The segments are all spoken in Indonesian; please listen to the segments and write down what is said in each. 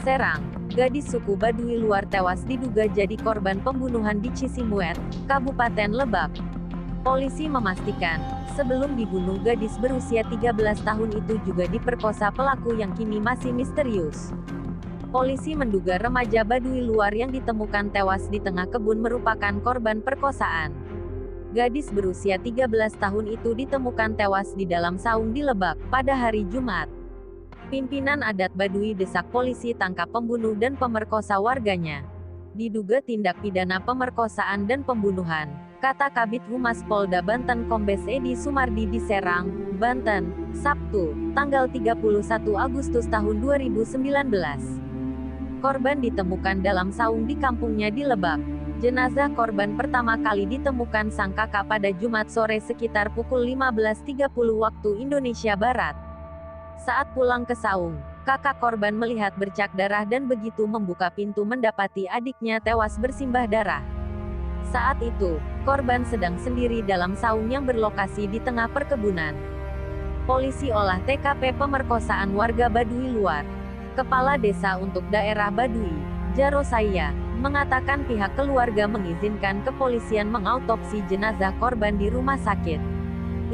Serang, gadis suku Baduy Luar tewas diduga jadi korban pembunuhan di Cisimuet, Kabupaten Lebak. Polisi memastikan, sebelum dibunuh gadis berusia 13 tahun itu juga diperkosa pelaku yang kini masih misterius. Polisi menduga remaja Baduy Luar yang ditemukan tewas di tengah kebun merupakan korban perkosaan. Gadis berusia 13 tahun itu ditemukan tewas di dalam saung di Lebak, pada hari Jumat. Pimpinan adat Baduy desak polisi tangkap pembunuh dan pemerkosa warganya. Diduga tindak pidana pemerkosaan dan pembunuhan, kata Kabid Humas Polda Banten Kombes Edi Sumardi di Serang, Banten, Sabtu, tanggal 31 Agustus tahun 2019. Korban ditemukan dalam saung di kampungnya di Lebak. Jenazah korban pertama kali ditemukan sang kakak pada Jumat sore sekitar pukul 15.30 waktu Indonesia Barat. Saat pulang ke saung, kakak korban melihat bercak darah dan begitu membuka pintu mendapati adiknya tewas bersimbah darah. Saat itu, korban sedang sendiri dalam saung yang berlokasi di tengah perkebunan. Polisi olah TKP pemerkosaan warga Baduy Luar. Kepala Desa untuk Daerah Baduy, Jaro Saya, mengatakan pihak keluarga mengizinkan kepolisian mengautopsi jenazah korban di rumah sakit.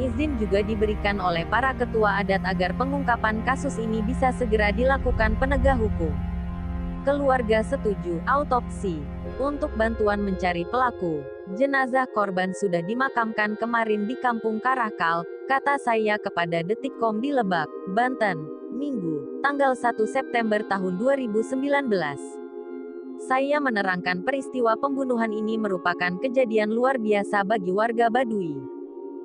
Izin juga diberikan oleh para ketua adat agar pengungkapan kasus ini bisa segera dilakukan penegak hukum. Keluarga setuju autopsi untuk bantuan mencari pelaku. Jenazah korban sudah dimakamkan kemarin di Kampung Karakal, kata saya kepada Detikcom di Lebak, Banten, Minggu, tanggal 1 September tahun 2019. Saya menerangkan peristiwa pembunuhan ini merupakan kejadian luar biasa bagi warga Baduy.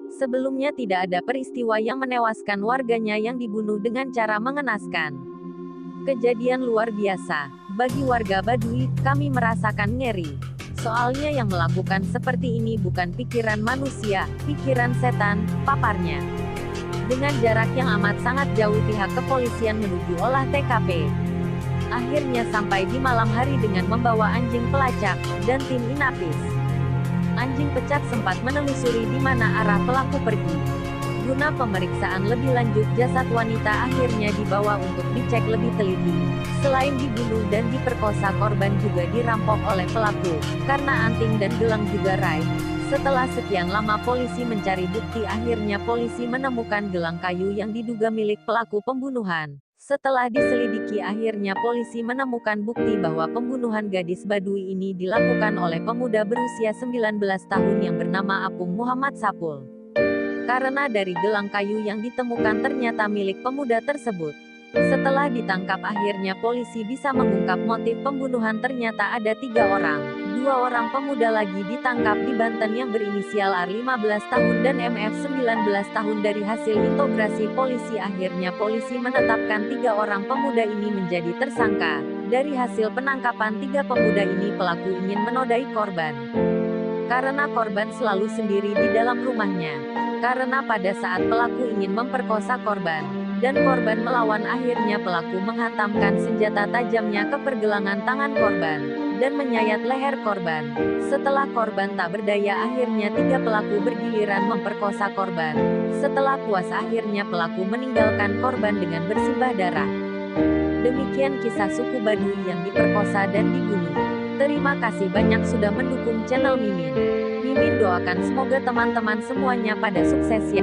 Sebelumnya tidak ada peristiwa yang menewaskan warganya yang dibunuh dengan cara mengenaskan. Kejadian luar biasa. Bagi warga Baduy, kami merasakan ngeri. Soalnya yang melakukan seperti ini bukan pikiran manusia, pikiran setan, paparnya. Dengan jarak yang amat sangat jauh pihak kepolisian menuju olah TKP. Akhirnya sampai di malam hari dengan membawa anjing pelacak, dan tim inapis. Anjing pecat sempat menelusuri di mana arah pelaku pergi. Guna pemeriksaan lebih lanjut jasad wanita akhirnya dibawa untuk dicek lebih teliti. Selain dibunuh dan diperkosa korban juga dirampok oleh pelaku, karena anting dan gelang juga raib. Setelah sekian lama polisi mencari bukti akhirnya polisi menemukan gelang kayu yang diduga milik pelaku pembunuhan. Setelah diselidiki akhirnya polisi menemukan bukti bahwa pembunuhan gadis Baduy ini dilakukan oleh pemuda berusia 19 tahun yang bernama Apung Muhammad Sapul. Karena dari gelang kayu yang ditemukan ternyata milik pemuda tersebut. Setelah ditangkap akhirnya polisi bisa mengungkap motif pembunuhan ternyata ada 3 orang. 2 orang pemuda lagi ditangkap di Banten yang berinisial R 15 tahun dan MF 19 tahun. Dari hasil integrasi polisi akhirnya polisi menetapkan 3 orang pemuda ini menjadi tersangka. Dari hasil penangkapan 3 pemuda ini pelaku ingin menodai korban. Karena korban selalu sendiri di dalam rumahnya. Karena pada saat pelaku ingin memperkosa korban, dan korban melawan akhirnya pelaku menghantamkan senjata tajamnya ke pergelangan tangan korban, dan menyayat leher korban. Setelah korban tak berdaya akhirnya 3 pelaku bergiliran memperkosa korban. Setelah puas akhirnya pelaku meninggalkan korban dengan bersimbah darah. Demikian kisah suku Baduy yang diperkosa dan dibunuh. Terima kasih banyak sudah mendukung channel Mimin. Mimin doakan semoga teman-teman semuanya pada sukses ya.